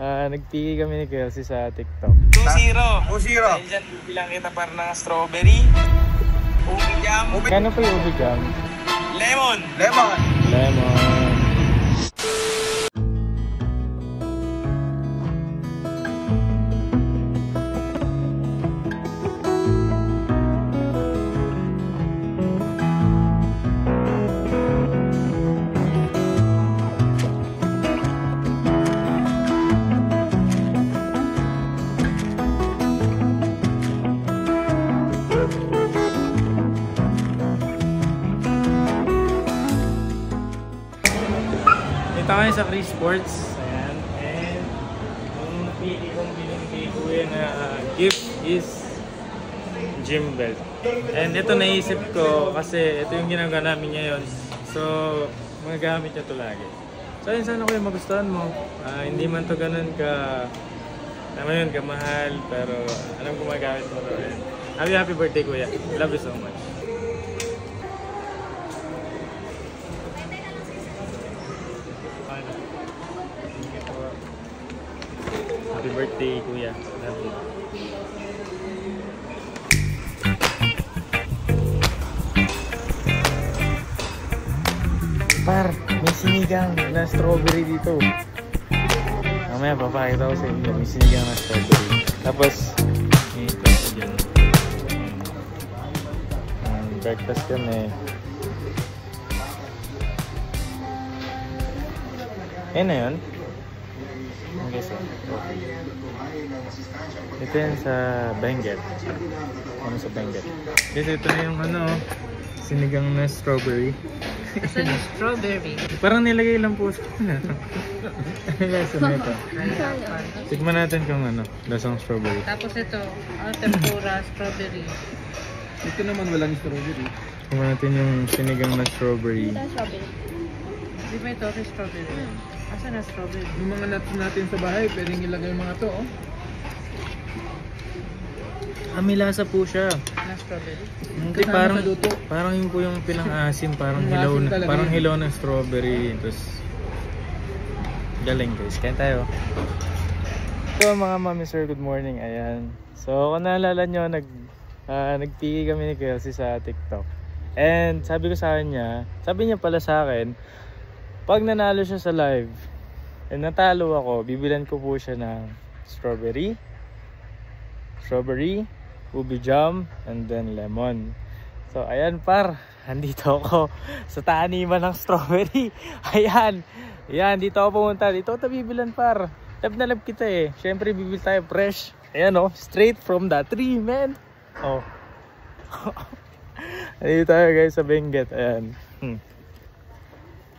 Nagpili kami ni Kelsey sa TikTok. 2-0. 2-0. Dahil dyan, bilang kita para ng strawberry. Ubi jam. Kano po yung ubi jam? Lemon. Lemon. Lemon. Ito kayo sa Chris Sports. Ayan. And ang napili kong bilhin kay Kuya na gift is gym belt. And ito naisip ko kasi ito yung ginagawa namin ngayon. So, magagamit niya ito lagi. So, yun sana Kuya magustuhan mo. Hindi man to ganun ka naman yun, kamahal. Pero alam ko magagamit mo to. Happy birthday Kuya. Love you so much. Happy birthday, Kuya. Love you. Par, may sinigang na strawberry dito. Mamaya papakita ko sa inyo. May sinigang na strawberry. Tapos, ito ko dyan. Breakfast kami. Ayan na yun. Okay, so. Ito yan sa Benguet. Ano sa Benguet? Ito na yung sinigang na strawberry. Saan yung strawberry? Parang nilagay lang po sa lasa na ito. Tikman natin kung lasang strawberry. Tapos ito, tempura, strawberry. Ito naman walang strawberry. Tikman natin yung sinigang na strawberry. Di ba ito rin strawberry? Asan na strawberry? Yung mga nuts natin sa bahay, pwedeng ilagay yung mga to, oh. May lasa po siya. Na strawberry? Hindi, parang yun po yung pinang-asim, parang hilaw na strawberry. Tapos galing guys, kain tayo. So mga mami sir, good morning. Ayan. So kung naalala nyo, nagpili kami ni Kelsey sa TikTok. And sabi ko sa kanya, sabi niya pala sa akin, pag nanalo siya sa live and natalo ako, bibilan ko po siya ng strawberry, ubi jam, and then lemon. So ayan par, andito ako sa taniman ng strawberry. Ayan, dito ako pumunta. Dito ako bibilan par. Love na love kita eh. Syempre bibili tayo fresh. Ayan straight from the tree, man. Andito tayo guys sa Benguet. Ayan.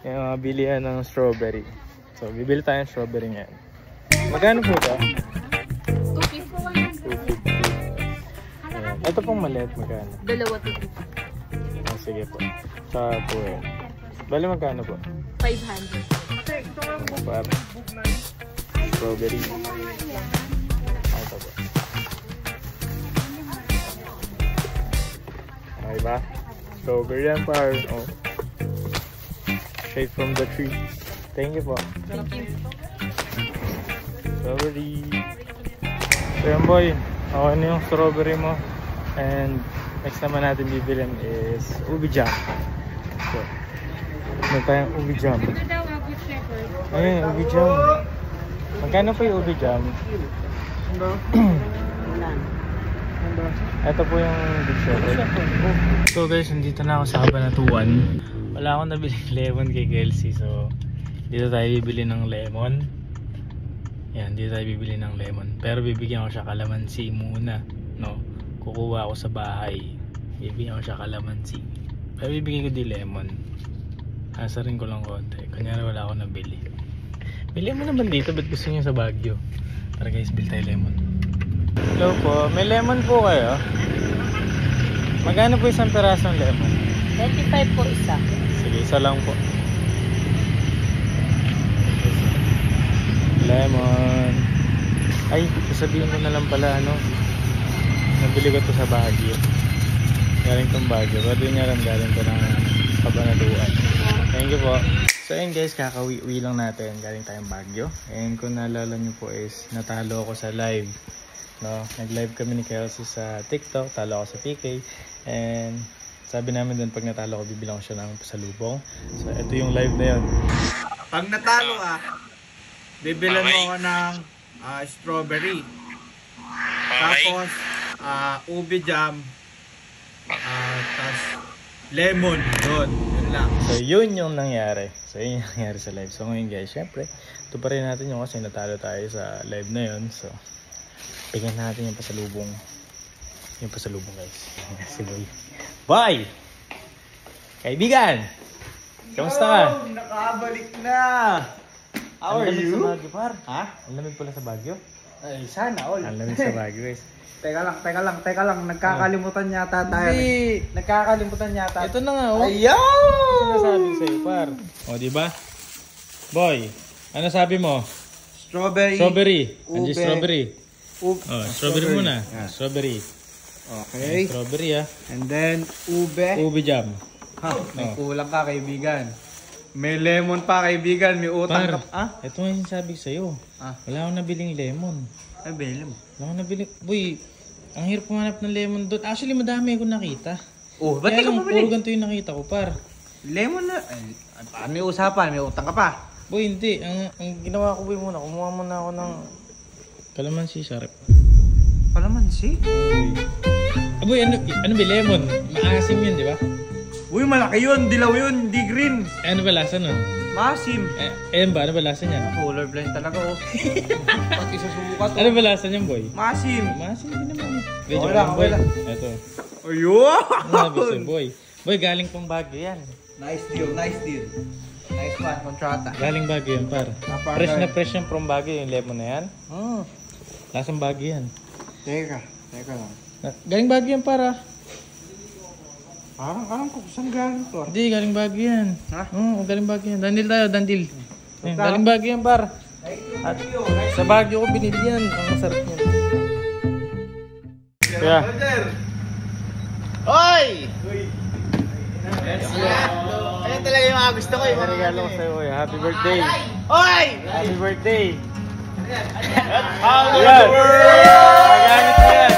Yung mga bilihan ng strawberry. So bibili tayo ng strawberry ngayon. Magkano po ito? 250. Ito pong maliit, magkano? Dalawa to. Sige po. Sa po eh. Bali magkano po? 500. Strawberry. Ito po. Okay ba? Strawberry yan par. Straight from the tree. Thank you po. Thank you. Strawberry. So yan boy, okay na yung strawberry mo. And next naman natin bibilin is ubi jam. So, may tayong ubi jam. Ayun, ubi jam. Magkano po yung ubi jam? Ito po yung big shepherd. So guys, nandito na ako sa Cabanatuan. Wala akong nabiling lemon kay Kelsey. So, dito tayo bibili ng lemon. Yan, dito tayo bibili ng lemon. Pero bibigyan ko siya kalamansi muna. No? Kukuha ako sa bahay. Bibigyan ko siya kalamansi. Pero bibigyan ko di lemon. Asarin ko lang konti. Kanyari wala akong nabili. Bili mo naman dito. Ba't gusto niyo sa Baguio? Tara guys, bili tayo lemon. Hello po. May lemon po kayo? Magkano po isang pirasong lemon? 25 po isa. Sige, isa lang po. Lemon. Ay, sasabihin mo na lang pala nabili ko to sa Baguio. Galing tong Baguio. Pero yun nga lang galing ko ng Cabanatuan. Thank you po. So ayun guys, kakauwi lang natin. Galing tayong Baguio. And kung naalala nyo po is natalo ako sa live. No? Nag-live kami ni Kelsey sa TikTok. Talo ako sa PK. And sabi namin dun pag natalo ko, bibilang ko siya ng pasalubong. So ito yung live na yun. Pag natalo bibilan mo ako ng strawberry. Tapos ube jam. Tapos lemon. Yun lang. So yun yung nangyari. Sa live. So ngayon guys, syempre, ito pa rin natin yung kasi natalo tayo sa live na yun. So, bigyan natin yung pasalubong. Yung pasalubong guys. Si Boy. Boy! Kaibigan! Kamusta ka? Nakabalik na! How are Ang lamig you? sa Baguio, par. Ha? Ang lamig pala sa Baguio. Ay, sana all. Ang lamig sa Baguio guys. Teka lang. Nagkakalimutan yata tayo. Hindi. Nagkakalimutan yata. Ito na nga oh. Ayaw! Sinasabi sa'yo, par. O, diba? Boy, ano sabi mo? Strawberry. Strawberry. Andiyan Ube. strawberry. Ube. Oh, strawberry muna. Yeah. Strawberry. Okay. Strawberry ah. And then, ube. Ube jam. Ha, may Oh. kulang ka, kaibigan. May lemon pa, kaibigan. May utang Par, ka. ito nga yung sabi sa'yo. Wala akong nabiling lemon. Ay, belim. Wala akong nabiling... Boy, ang hirap pumanap ng lemon doon. Actually, madami akong nakita. Oh, ba't Kaya di ka lang, mabili? puro ganito yung nakita ko, par. Lemon na. Ay, may usapan, may utang ka pa. Boy, hindi. Ang ginawa ko, boy, muna. Kumuha muna ako ng kalamansi sarap. Kalamansi? Boy, ano ba lemon? Maasim yun, di ba? Uy, malaki yun. Dilaw yun. Di green. Ano ba lasa nun? Masim. Ano ba lasa niyan? Colorblind talaga, oh. Pati sa subukat, Ano ba lasa niyan, boy? Masim. Maasim din naman. Okay lang, okay lang. Ito. Ayun! Ano sabi sa'yo, boy? Boy, galing pang Baguio yan. Nice deal, nice deal. Nice one, kontrata. Galing Baguio yan, par. Par, Fresh na guys. fresh yan from Baguio yung lemon na yan. Lasang Baguio yan. Teka lang. Galing Baguio yan, para. Parang kung saan galing to. Hindi, galing Baguio yan. Ha? Oo, galing Baguio yan. Dandil tayo, dandil. Yan, galing Baguio yan, par. At sa Baguio ko binili yan. Ang masarap yan. Kaya, Oy! Ayan talaga yung mga gusto ko. may regalo ko sa'yo, boy. Happy birthday. Oy! Happy birthday. How Yan. Magamit mo yan.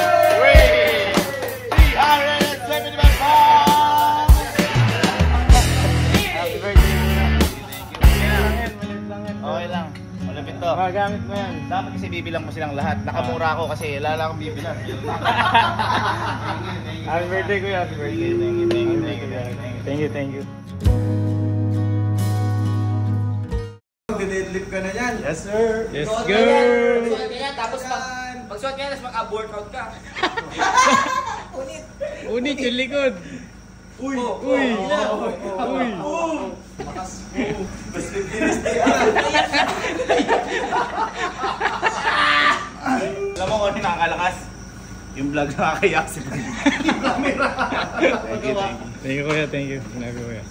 Happy birthday. Okay lang. Malapit to. Magamit mo yan. Dapat kasi bibilang mo silang lahat. Nakamura ako kasi lala akong bibilang. Happy birthday, kuya. Happy birthday. Thank you. Dinidlip ka na yan. Yes, sir. Let's go. Magsuot ka yan, tapos magsuot ka yan, tapos mag-workout ka. Unit yung likod. Uy! Uy. Alam mo kung ano nakakalakas? Yung vlog nakakayak si Thank you, kuya. Thank you. Sinabi ko, kuya.